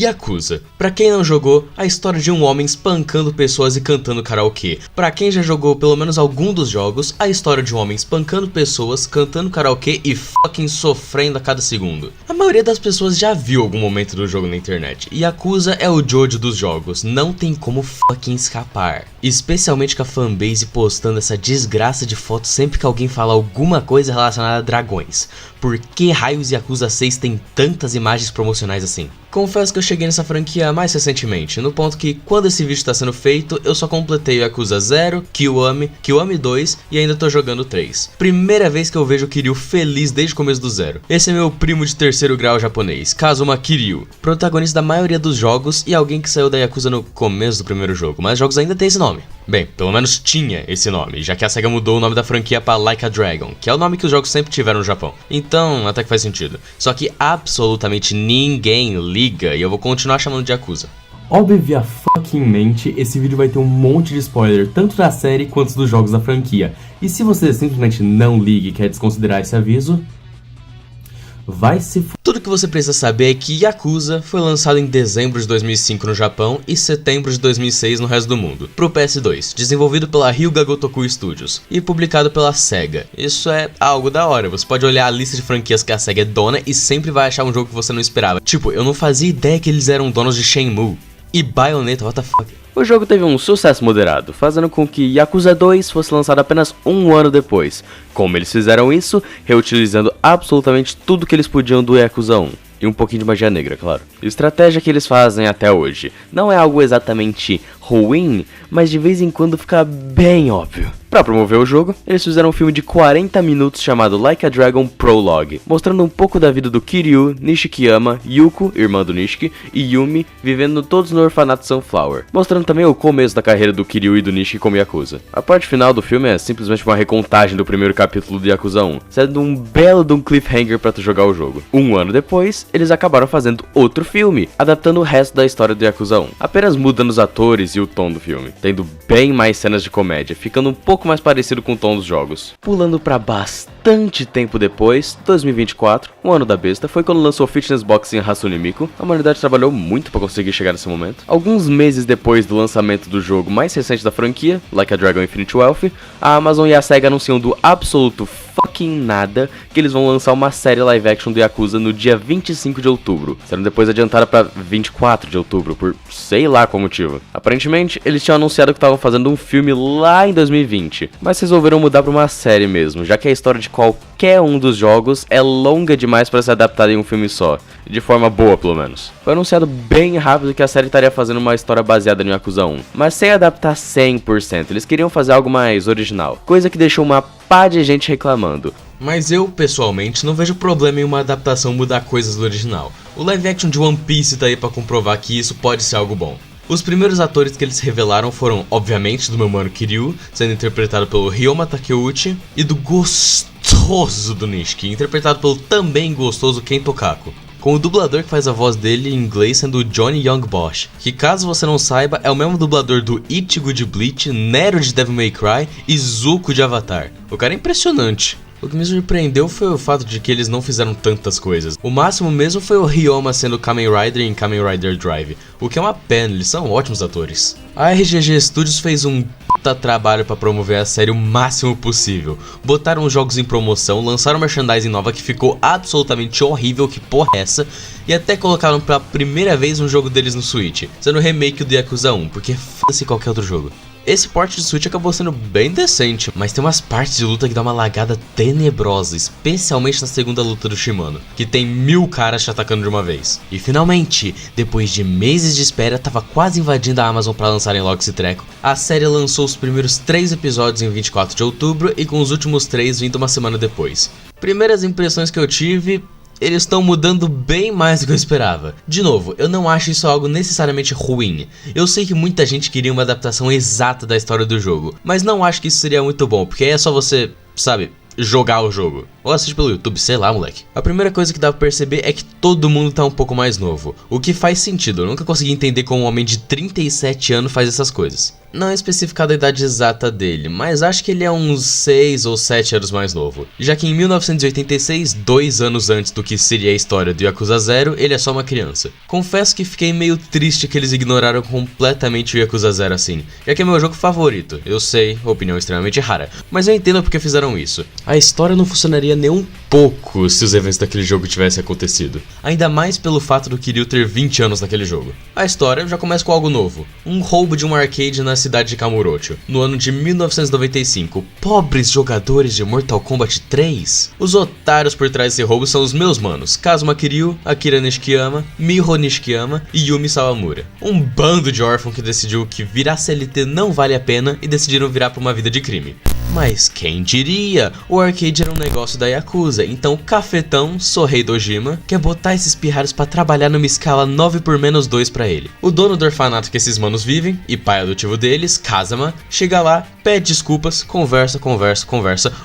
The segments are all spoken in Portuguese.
Yakuza. Pra quem não jogou, a história de um homem espancando pessoas e cantando karaokê. Pra quem já jogou pelo menos algum dos jogos, a história de um homem espancando pessoas, cantando karaokê e fucking sofrendo a cada segundo. A maioria das pessoas já viu algum momento do jogo na internet. Yakuza é o Jojo dos jogos, não tem como fucking escapar. Especialmente com a fanbase postando essa desgraça de foto sempre que alguém fala alguma coisa relacionada a dragões. Por que raios Yakuza 6 tem tantas imagens promocionais assim? Confesso que eu cheguei nessa franquia mais recentemente, no ponto que quando esse vídeo está sendo feito, eu só completei o Yakuza 0, Kiwami, Kiwami 2 e ainda tô jogando o 3. Primeira vez que eu vejo o Kiryu feliz desde o começo do 0. Esse é meu primo de terceiro grau japonês, Kazuma Kiryu, protagonista da maioria dos jogos e alguém que saiu da Yakuza no começo do primeiro jogo, mas os jogos ainda tem esse nome. Bem, pelo menos tinha esse nome, já que a SEGA mudou o nome da franquia para Like a Dragon, que é o nome que os jogos sempre tiveram no Japão. Então, até que faz sentido. Só que absolutamente ninguém liga e eu vou continuar chamando de Yakuza. Obviamente, esse vídeo vai ter um monte de spoiler, tanto da série quanto dos jogos da franquia. E se você simplesmente não liga e quer desconsiderar esse aviso, vai se f... Tudo que você precisa saber é que Yakuza foi lançado em dezembro de 2005 no Japão e setembro de 2006 no resto do mundo, pro PS2, desenvolvido pela Ryuga Gotoku Studios e publicado pela SEGA. Isso é algo da hora, você pode olhar a lista de franquias que a SEGA é dona e sempre vai achar um jogo que você não esperava. Tipo, eu não fazia ideia que eles eram donos de Shenmue e Bayonetta, what the fuck. O jogo teve um sucesso moderado, fazendo com que Yakuza 2 fosse lançado apenas um ano depois. Como eles fizeram isso? Reutilizando absolutamente tudo que eles podiam do Yakuza 1. E um pouquinho de magia negra, claro. E a estratégia que eles fazem até hoje não é algo exatamente ruim, mas de vez em quando fica bem óbvio. Pra promover o jogo, eles fizeram um filme de 40 minutos chamado Like a Dragon Prologue, mostrando um pouco da vida do Kiryu, Nishikiyama, Yuko, irmã do Nishiki, e Yumi, vivendo todos no orfanato Sunflower, mostrando também o começo da carreira do Kiryu e do Nishiki como Yakuza. A parte final do filme é simplesmente uma recontagem do primeiro capítulo do Yakuza 1, sendo um belo de um cliffhanger pra tu jogar o jogo. Um ano depois, eles acabaram fazendo outro filme, adaptando o resto da história do Yakuza 1, apenas mudando os atores e o tom do filme, tendo bem mais cenas de comédia, ficando um pouco mais parecido com o tom dos jogos. Pulando pra bastante tempo depois, 2024, o ano da besta, foi quando lançou Fitness Boxing Hatsune Miku. A humanidade trabalhou muito pra conseguir chegar nesse momento. Alguns meses depois do lançamento do jogo mais recente da franquia, Like a Dragon Infinite Wealth, a Amazon e a SEGA anunciam do absoluto fucking nada que eles vão lançar uma série live action do Yakuza no dia 25 de outubro, sendo depois adiantada pra 24 de outubro, por sei lá qual motivo. Aparentemente, eles tinham anunciado que estavam fazendo um filme lá em 2020, mas resolveram mudar pra uma série mesmo, já que a história de qualquer um dos jogos é longa demais para ser adaptada em um filme só, de forma boa pelo menos. Foi anunciado bem rápido que a série estaria fazendo uma história baseada no Yakuza 1, mas sem adaptar 100%, eles queriam fazer algo mais original, coisa que deixou uma pá de gente reclamando. Mas eu, pessoalmente, não vejo problema em uma adaptação mudar coisas do original. O live action de One Piece tá aí pra comprovar que isso pode ser algo bom. Os primeiros atores que eles revelaram foram, obviamente, do meu mano Kiryu, sendo interpretado pelo Ryoma Takeuchi, e do gostoso do Nishiki, interpretado pelo também gostoso Ken Tokaku, com o dublador que faz a voz dele em inglês sendo o Johnny Young Bosch, que caso você não saiba é o mesmo dublador do Ichigo de Bleach, Nero de Devil May Cry e Zuko de Avatar. O cara é impressionante. O que me surpreendeu foi o fato de que eles não fizeram tantas coisas. O máximo mesmo foi o Ryoma sendo Kamen Rider em Kamen Rider Drive, o que é uma pena, eles são ótimos atores. A RGG Studios fez um puta trabalho pra promover a série o máximo possível. Botaram os jogos em promoção, lançaram merchandising nova que ficou absolutamente horrível, que porra é essa, e até colocaram pela primeira vez um jogo deles no Switch, sendo o remake do Yakuza 1, porque foda-se qualquer outro jogo. Esse port de Switch acabou sendo bem decente, mas tem umas partes de luta que dá uma lagada tenebrosa, especialmente na segunda luta do Shimano, que tem 1000 caras te atacando de uma vez. E finalmente, depois de meses de espera, tava quase invadindo a Amazon pra lançarem logo esse treco, a série lançou os primeiros 3 episódios em 24 de outubro e com os últimos 3 vindo uma semana depois. Primeiras impressões que eu tive... eles estão mudando bem mais do que eu esperava. De novo, eu não acho isso algo necessariamente ruim. Eu sei que muita gente queria uma adaptação exata da história do jogo, mas não acho que isso seria muito bom, porque aí é só você, sabe, jogar o jogo. Ou assiste pelo YouTube, sei lá, moleque. A primeira coisa que dá pra perceber é que todo mundo tá um pouco mais novo, o que faz sentido. Eu nunca consegui entender como um homem de 37 anos faz essas coisas. não é especificada a idade exata dele, mas acho que ele é uns 6 ou 7 anos mais novo, já que em 1986, 2 anos antes do que seria a história do Yakuza 0, ele é só uma criança. Confesso que fiquei meio triste que eles ignoraram completamente o Yakuza 0 assim, já que é meu jogo favorito, eu sei, opinião extremamente rara, mas eu entendo porque fizeram isso. A história não funcionaria nem um pouco se os eventos daquele jogo tivessem acontecido, ainda mais pelo fato do Kiryu ter 20 anos naquele jogo. A história já começa com algo novo, um roubo de um arcade na cidade de Kamurocho, no ano de 1995. Pobres jogadores de Mortal Kombat 3? Os otários por trás desse roubo são os meus manos, Kazuma Kiryu, Akira Nishikiyama, Miho Nishikiyama e Yumi Sawamura. Um bando de órfãos que decidiu que virar CLT não vale a pena e decidiram virar pra uma vida de crime. Mas quem diria? O arcade era um negócio da Yakuza, então o cafetão, Sorei Dojima, quer botar esses pirralhos pra trabalhar numa escala 9x-2 pra ele. O dono do orfanato que esses manos vivem, e pai adotivo deles, Kazama, chega lá, pede desculpas, conversa,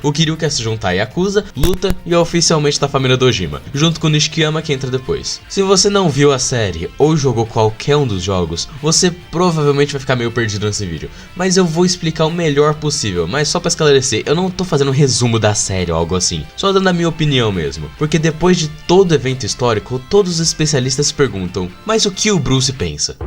o Kiryu quer se juntar à Yakuza, luta e é oficialmente da família Dojima, junto com o Nishikiyama que entra depois. Se você não viu a série ou jogou qualquer um dos jogos, você provavelmente vai ficar meio perdido nesse vídeo, mas eu vou explicar o melhor possível, mas só pra esclarecer, eu não tô fazendo um resumo da série ou algo assim, só dando a minha opinião mesmo, porque depois de todo evento histórico, todos os especialistas perguntam, mas o que o Bruce pensa?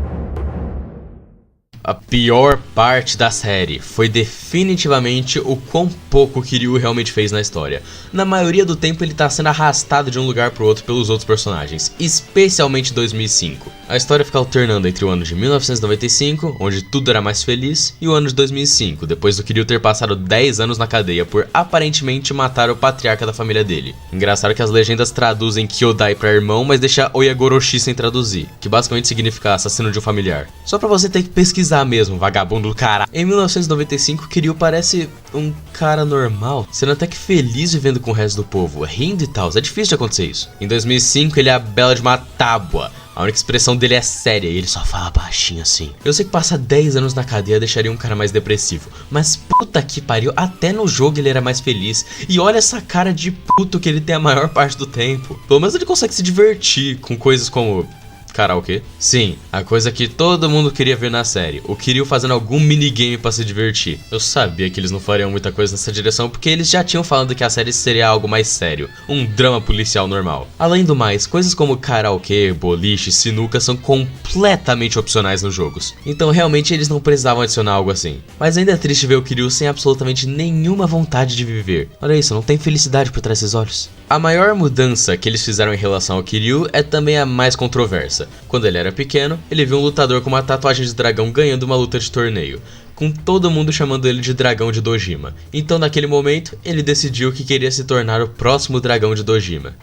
A pior parte da série foi definitivamente o quão pouco o Kiryu realmente fez na história. Na maioria do tempo ele tá sendo arrastado de um lugar pro outro pelos outros personagens, especialmente 2005. A história fica alternando entre o ano de 1995, onde tudo era mais feliz, e o ano de 2005, depois do Kiryu ter passado 10 anos na cadeia por aparentemente matar o patriarca da família dele. Engraçado que as legendas traduzem Kyodai pra irmão, mas deixa Oyagoroshi sem traduzir, que basicamente significa assassino de um familiar. Só pra você ter que pesquisar mesmo, vagabundo do caralho. Em 1995, Kiryu parece um cara normal, sendo até que feliz vivendo com o resto do povo, rindo e tal, é difícil de acontecer isso. Em 2005, ele é a bela de uma tábua. A única expressão dele é séria e ele só fala baixinho assim. Eu sei que passar 10 anos na cadeia deixaria um cara mais depressivo, mas puta que pariu, até no jogo ele era mais feliz. E olha essa cara de puto que ele tem a maior parte do tempo. Pelo menos ele consegue se divertir com coisas como karaokê. Sim, a coisa que todo mundo queria ver na série, o Kiryu fazendo algum minigame pra se divertir. Eu sabia que eles não fariam muita coisa nessa direção porque eles já tinham falado que a série seria algo mais sério, um drama policial normal. Além do mais, coisas como karaokê, boliche, sinuca são completamente opcionais nos jogos, então realmente eles não precisavam adicionar algo assim. Mas ainda é triste ver o Kiryu sem absolutamente nenhuma vontade de viver. Olha isso, não tem felicidade por trás desses olhos. A maior mudança que eles fizeram em relação ao Kiryu é também a mais controversa. Quando ele era pequeno, ele viu um lutador com uma tatuagem de dragão ganhando uma luta de torneio, com todo mundo chamando ele de Dragão de Dojima. Então naquele momento, ele decidiu que queria se tornar o próximo Dragão de Dojima.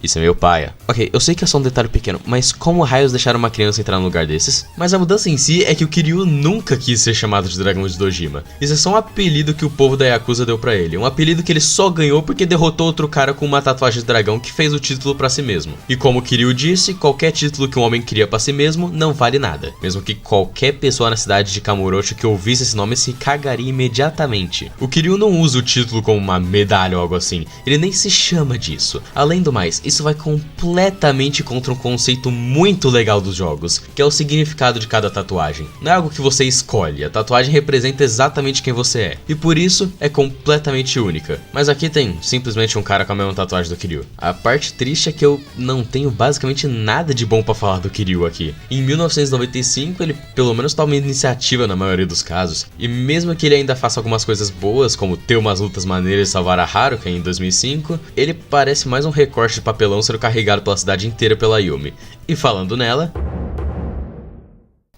Isso é meio paia. Ok, eu sei que é só um detalhe pequeno, mas como raios deixaram uma criança entrar num lugar desses? Mas a mudança em si é que o Kiryu nunca quis ser chamado de Dragão de Dojima. Isso é só um apelido que o povo da Yakuza deu pra ele. Um apelido que ele só ganhou porque derrotou outro cara com uma tatuagem de dragão que fez o título pra si mesmo. E como o Kiryu disse, qualquer título que um homem cria pra si mesmo não vale nada. Mesmo que qualquer pessoa na cidade de Kamurocho que ouvisse esse nome se cagaria imediatamente. O Kiryu não usa o título como uma medalha ou algo assim. Ele nem se chama disso. Além do mais, isso vai completamente contra um conceito muito legal dos jogos, que é o significado de cada tatuagem. Não é algo que você escolhe, a tatuagem representa exatamente quem você é, e por isso é completamente única. Mas aqui tem simplesmente um cara com a mesma tatuagem do Kiryu. A parte triste é que eu não tenho basicamente nada de bom pra falar do Kiryu aqui. Em 1995 ele pelo menos toma iniciativa na maioria dos casos, e mesmo que ele ainda faça algumas coisas boas, como ter umas lutas maneiras e salvar a Haruka em 2005, ele parece mais um recorte de papelão sendo carregado pela cidade inteira pela Yumi. E falando nela,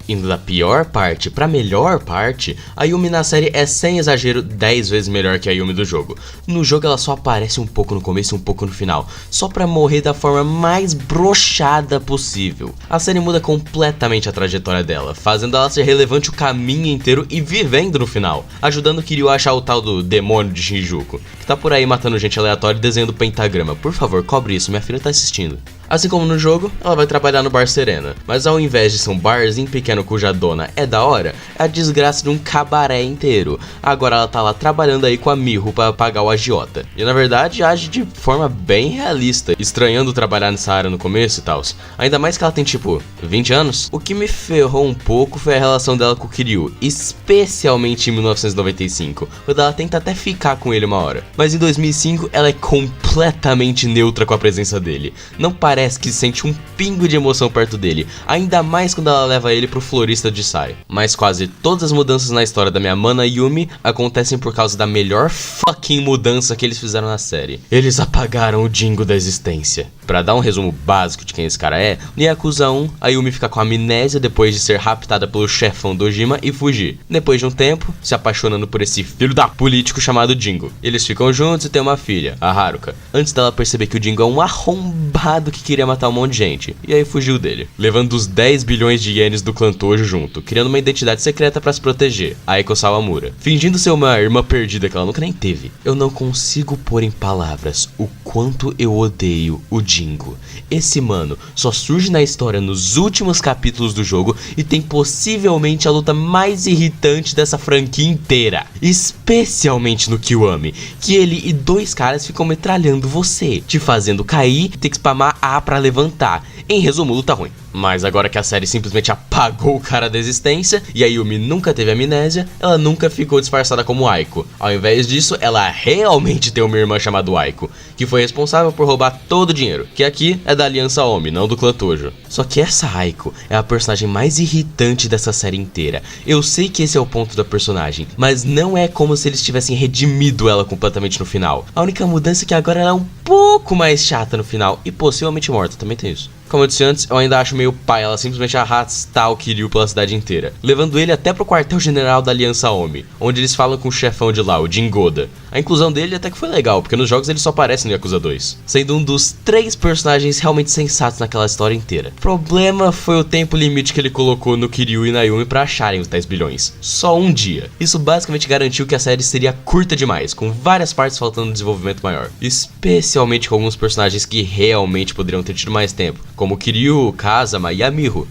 indo da pior parte pra melhor parte, a Yumi na série é sem exagero 10 vezes melhor que a Yumi do jogo. No jogo ela só aparece um pouco no começo e um pouco no final, só pra morrer da forma mais broxada possível. A série muda completamente a trajetória dela, fazendo ela ser relevante o caminho inteiro e vivendo no final, ajudando o Kiryu a achar o tal do demônio de Shinjuku, que tá por aí matando gente aleatória e desenhando pentagrama. Por favor, cobre isso, minha filha tá assistindo. Assim como no jogo, ela vai trabalhar no Bar Serena, mas ao invés de ser um barzinho pequeno cuja dona é da hora, é a desgraça de um cabaré inteiro. Agora ela tá lá trabalhando aí com a Miho pra pagar o agiota. E na verdade age de forma bem realista, estranhando trabalhar nessa área no começo e tal. Ainda mais que ela tem tipo 20 anos. O que me ferrou um pouco foi a relação dela com o Kiryu, especialmente em 1995, quando ela tenta até ficar com ele uma hora. Mas em 2005 ela é completamente neutra com a presença dele. Não parece que sente um pingo de emoção perto dele, ainda mais quando ela leva ele pro florista de Sai. Mas quase todas as mudanças na história da minha mana Yumi acontecem por causa da melhor fucking mudança que eles fizeram na série. Eles apagaram o Jingo da existência. Pra dar um resumo básico de quem esse cara é, no Yakuza 1, a Yumi fica com amnésia depois de ser raptada pelo chefão Dojima e fugir. Depois de um tempo, se apaixonando por esse filho da político chamado Jingo. Eles ficam juntos e têm uma filha, a Haruka, antes dela perceber que o Jingo é um arrombado que queria matar um monte de gente, e aí fugiu dele, levando os 10 bilhões de ienes do clã Tojo junto, criando uma identidade secreta pra se proteger, a Eiko Sawamura, fingindo ser uma irmã perdida que ela nunca nem teve. Eu não consigo pôr em palavras o quanto eu odeio o Jingo. Esse mano só surge na história nos últimos capítulos do jogo e tem possivelmente a luta mais irritante dessa franquia inteira, especialmente no Kiwami, que ele e dois caras ficam metralhando você, te fazendo cair e ter que spamar A pra levantar. Em resumo, luta ruim. Mas agora que a série simplesmente apagou o cara da existência e a Yumi nunca teve amnésia, ela nunca ficou disfarçada como Aiko. Ao invés disso, ela realmente tem uma irmã chamada Aiko, que foi responsável por roubar todo o dinheiro, que aqui é da Aliança Omi, não do clã Tojo. Só que essa Aiko é a personagem mais irritante dessa série inteira. Eu sei que esse é o ponto da personagem, mas não é como se eles tivessem redimido ela completamente no final. A única mudança é que agora ela é um pouco mais chata no final e possivelmente morta, também tem isso. Como eu disse antes, eu ainda acho meio pai ela simplesmente arrastar o Kiryu pela cidade inteira, levando ele até pro quartel-general da Aliança Omi, onde eles falam com o chefão de lá, o Jingoda. A inclusão dele até que foi legal, porque nos jogos ele só aparece no Yakuza 2, sendo um dos 3 personagens realmente sensatos naquela história inteira. O problema foi o tempo limite que ele colocou no Kiryu e na Yumi pra acharem os 10 bilhões. Só um dia. Isso basicamente garantiu que a série seria curta demais, com várias partes faltando desenvolvimento maior, especialmente com alguns personagens que realmente poderiam ter tido mais tempo, como Kiryu, Kazama e a Miho.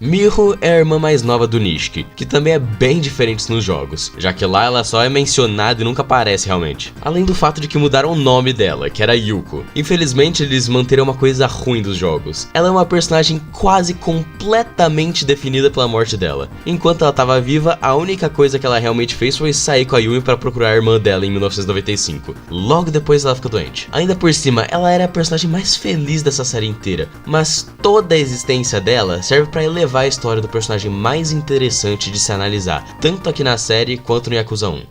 Miho é a irmã mais nova do Nishiki, que também é bem diferente nos jogos, já que lá ela só é mencionada e nunca aparece realmente. Além do fato de que mudaram o nome dela, que era Yuko. Infelizmente eles manteram uma coisa ruim dos jogos. Ela é uma personagem quase completamente definida pela morte dela. Enquanto ela estava viva, a única coisa que ela realmente fez foi sair com a Yumi para procurar a irmã dela em 1995. Logo depois ela fica doente. Ainda por cima, ela era a personagem mais feliz dessa série inteira, mas toda a existência dela serve para elevar a história do personagem mais interessante de se analisar, tanto aqui na série quanto no Yakuza 1.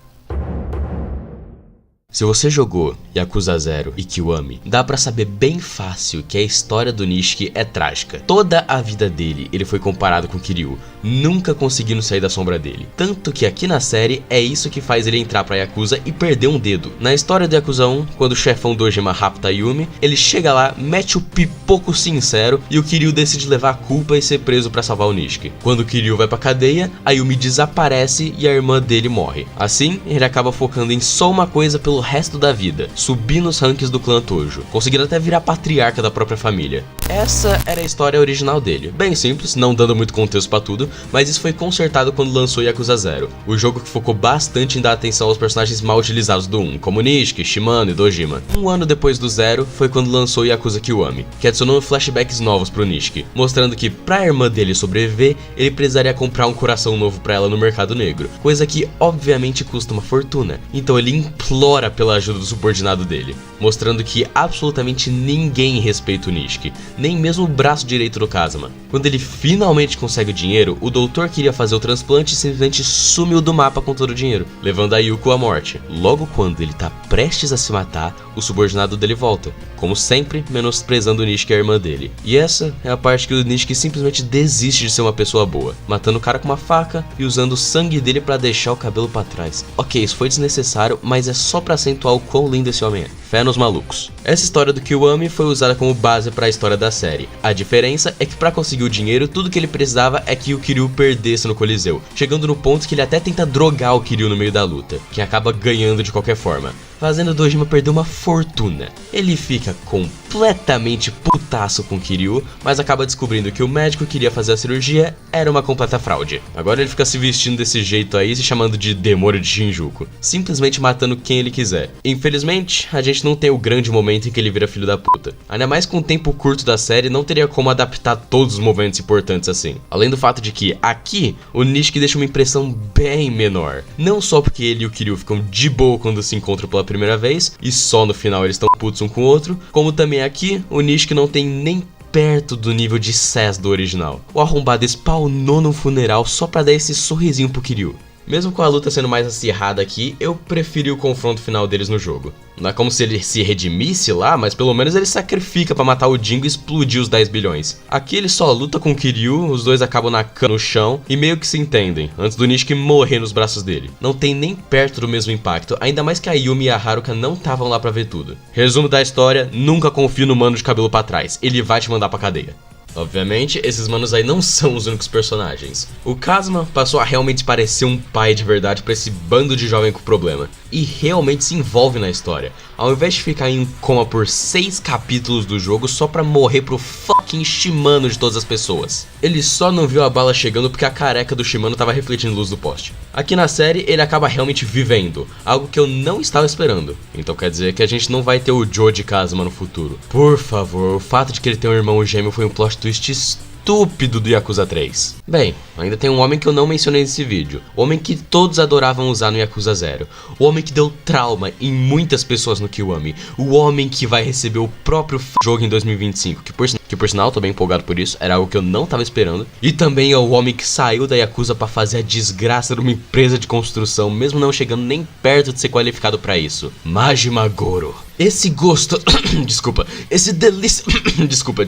Se você jogou Yakuza 0 e Kiwami, dá pra saber bem fácil que a história do Nishiki é trágica. Toda a vida dele, ele foi comparado com Kiryu, nunca conseguindo sair da sombra dele. Tanto que aqui na série, é isso que faz ele entrar pra Yakuza e perder um dedo. Na história do Yakuza 1, quando o chefão Dojima rapta a Yumi, ele chega lá, mete o pipoco sincero e o Kiryu decide levar a culpa e ser preso pra salvar o Nishiki. Quando o Kiryu vai pra cadeia, a Yumi desaparece e a irmã dele morre. Assim, ele acaba focando em só uma coisa pelo resto da vida, subir nos rankings do clã Tojo, conseguindo até virar patriarca da própria família. Essa era a história original dele, bem simples, não dando muito contexto pra tudo, mas isso foi consertado quando lançou Yakuza 0, o jogo que focou bastante em dar atenção aos personagens mal utilizados do 1, como Nishiki, Shimano e Dojima. Um ano depois do 0 foi quando lançou Yakuza Kiwami, que adicionou flashbacks novos pro Nishiki, mostrando que pra irmã dele sobreviver, ele precisaria comprar um coração novo pra ela no mercado negro, coisa que obviamente custa uma fortuna, então ele implora pela ajuda do subordinado dele, mostrando que absolutamente ninguém respeita o Nishiki, nem mesmo o braço direito do Kazama. Quando ele finalmente consegue o dinheiro, o doutor queria fazer o transplante e simplesmente sumiu do mapa com todo o dinheiro, levando a Yuko à morte. Logo quando ele tá prestes a se matar, o subordinado dele volta, como sempre, menosprezando o Nishiki e a irmã dele. E essa é a parte que o Nishiki simplesmente desiste de ser uma pessoa boa, matando o cara com uma faca e usando o sangue dele pra deixar o cabelo pra trás. Ok, isso foi desnecessário, mas é só pra acentuar o quão lindo esse homem é. fé nos malucos. Essa história do Kiwami foi usada como base para a história da série. A diferença é que para conseguir o dinheiro, tudo que ele precisava é que o Kiryu perdesse no Coliseu, chegando no ponto que ele até tenta drogar o Kiryu no meio da luta, que acaba ganhando de qualquer forma, fazendo o Dojima perder uma fortuna. Ele fica completamente putaço com o Kiryu, mas acaba descobrindo que o médico que queria fazer a cirurgia era uma completa fraude. Agora ele fica se vestindo desse jeito aí, se chamando de Demônio de Shinjuku, simplesmente matando quem ele quiser. Infelizmente, a gente não tem o grande momento em que ele vira filho da puta. Ainda mais com o tempo curto da série, não teria como adaptar todos os momentos importantes assim. Além do fato de que, aqui, o Nishiki deixa uma impressão bem menor. Não só porque ele e o Kiryu ficam de boa quando se encontram pela primeira vez, e só no final eles estão putos um com o outro, como também aqui, o Nishiki não tem nem perto do nível de sass do original. O arrombado spawnou num funeral só pra dar esse sorrisinho pro Kiryu. Mesmo com a luta sendo mais acirrada aqui, eu preferi o confronto final deles no jogo. Não é como se ele se redimisse lá, mas pelo menos ele sacrifica pra matar o Jingo e explodir os 10 bilhões. Aqui ele só luta com o Kiryu, os dois acabam na cama no chão e meio que se entendem, antes do Nishiki morrer nos braços dele. Não tem nem perto do mesmo impacto, ainda mais que a Yumi e a Haruka não estavam lá pra ver tudo. Resumo da história, nunca confio no mano de cabelo pra trás, ele vai te mandar pra cadeia. Obviamente, esses manos aí não são os únicos personagens. O Kazuma passou a realmente parecer um pai de verdade pra esse bando de jovem com problema, e realmente se envolve na história, ao invés de ficar em coma por 6 capítulos do jogo só pra morrer pro fucking Shimano de todas as pessoas. Ele só não viu a bala chegando porque a careca do Shimano tava refletindo luz do poste. Aqui na série, ele acaba realmente vivendo, algo que eu não estava esperando. Então quer dizer que a gente não vai ter o Joe Kazuma no futuro. Por favor, o fato de que ele tem um irmão gêmeo foi um plot twist estúpido do Yakuza 3. Bem, ainda tem um homem que eu não mencionei nesse vídeo. O homem que todos adoravam usar no Yakuza 0. O homem que deu trauma em muitas pessoas no Kiwami. O homem que vai receber o próprio jogo em 2025. Que por sinal, tô bem empolgado por isso. Era algo que eu não tava esperando. E também é o homem que saiu da Yakuza pra fazer a desgraça de uma empresa de construção, mesmo não chegando nem perto de ser qualificado pra isso. Majima Goro. Esse gosto... desculpa. Esse delícia... desculpa.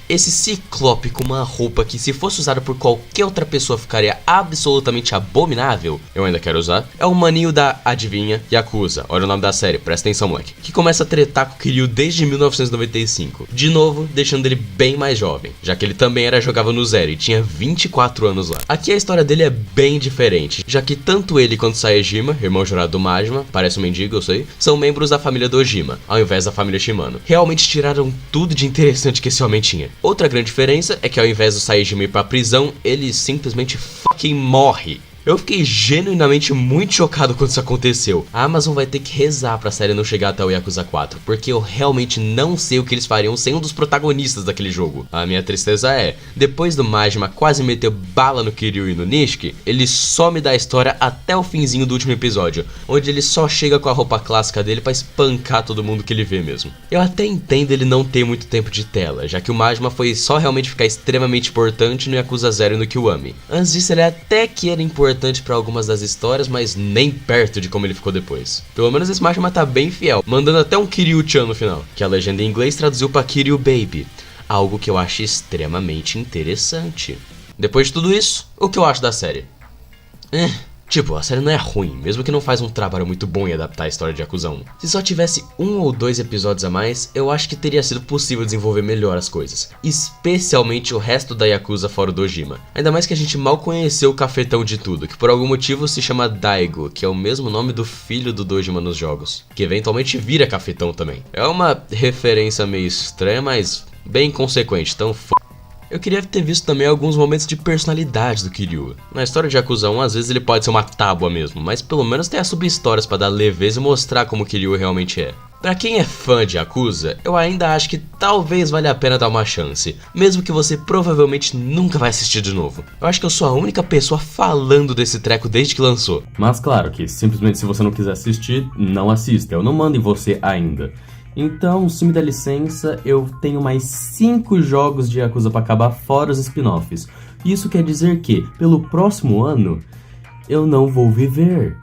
Esse ciclope com uma roupa que se fosse usada por qualquer outra pessoa ficaria absolutamente abominável, eu ainda quero usar, é o maninho da, adivinha, Yakuza. Olha o nome da série, presta atenção, moleque. Que começa a tretar com o Kiryu desde 1995. De novo, deixando ele bem mais jovem, já que ele também era jogável no Zero e tinha 24 anos lá. Aqui a história dele é bem diferente, já que tanto ele quanto Saejima, irmão jurado do Majima, parece um mendigo, eu sei, são membros da família Dojima, ao invés da família Shimano. Realmente tiraram tudo de interessante que esse homem tinha. Outra grande diferença é que ao invés do Saejima ir pra prisão, ele simplesmente fucking morre. Eu fiquei genuinamente muito chocado quando isso aconteceu. A Amazon vai ter que rezar pra série não chegar até o Yakuza 4, porque eu realmente não sei o que eles fariam sem um dos protagonistas daquele jogo. A minha tristeza é, depois do Majima quase meter bala no Kiryu e no Nishiki, ele some da história até o finzinho do último episódio, onde ele só chega com a roupa clássica dele pra espancar todo mundo que ele vê mesmo. Eu até entendo ele não ter muito tempo de tela, já que o Majima foi só realmente ficar extremamente importante no Yakuza 0 e no Kiwami. Antes disso ele até que era importante para algumas das histórias, mas nem perto de como ele ficou depois. Pelo menos esse Majima tá bem fiel, mandando até um Kiryu-chan no final, que a legenda em inglês traduziu pra Kiryu Baby, algo que eu acho extremamente interessante. Depois de tudo isso, o que eu acho da série? Tipo, a série não é ruim, mesmo que não faz um trabalho muito bom em adaptar a história de Yakuza 1. Se só tivesse 1 ou 2 episódios a mais, eu acho que teria sido possível desenvolver melhor as coisas. Especialmente o resto da Yakuza fora o Dojima. Ainda mais que a gente mal conheceu o cafetão de tudo, que por algum motivo se chama Daigo, que é o mesmo nome do filho do Dojima nos jogos, que eventualmente vira cafetão também. É uma referência meio estranha, mas bem consequente, então Eu queria ter visto também alguns momentos de personalidade do Kiryu. Na história de Yakuza 1, às vezes ele pode ser uma tábua mesmo, mas pelo menos tem as sub-histórias pra dar leveza e mostrar como o Kiryu realmente é. Pra quem é fã de Yakuza, eu ainda acho que talvez valha a pena dar uma chance, mesmo que você provavelmente nunca vai assistir de novo. Eu acho que eu sou a única pessoa falando desse treco desde que lançou. Mas claro que simplesmente se você não quiser assistir, não assista, eu não mando em você ainda. Então, se me dá licença, eu tenho mais 5 jogos de Yakuza pra acabar fora os spin-offs. Isso quer dizer que, pelo próximo ano, eu não vou viver.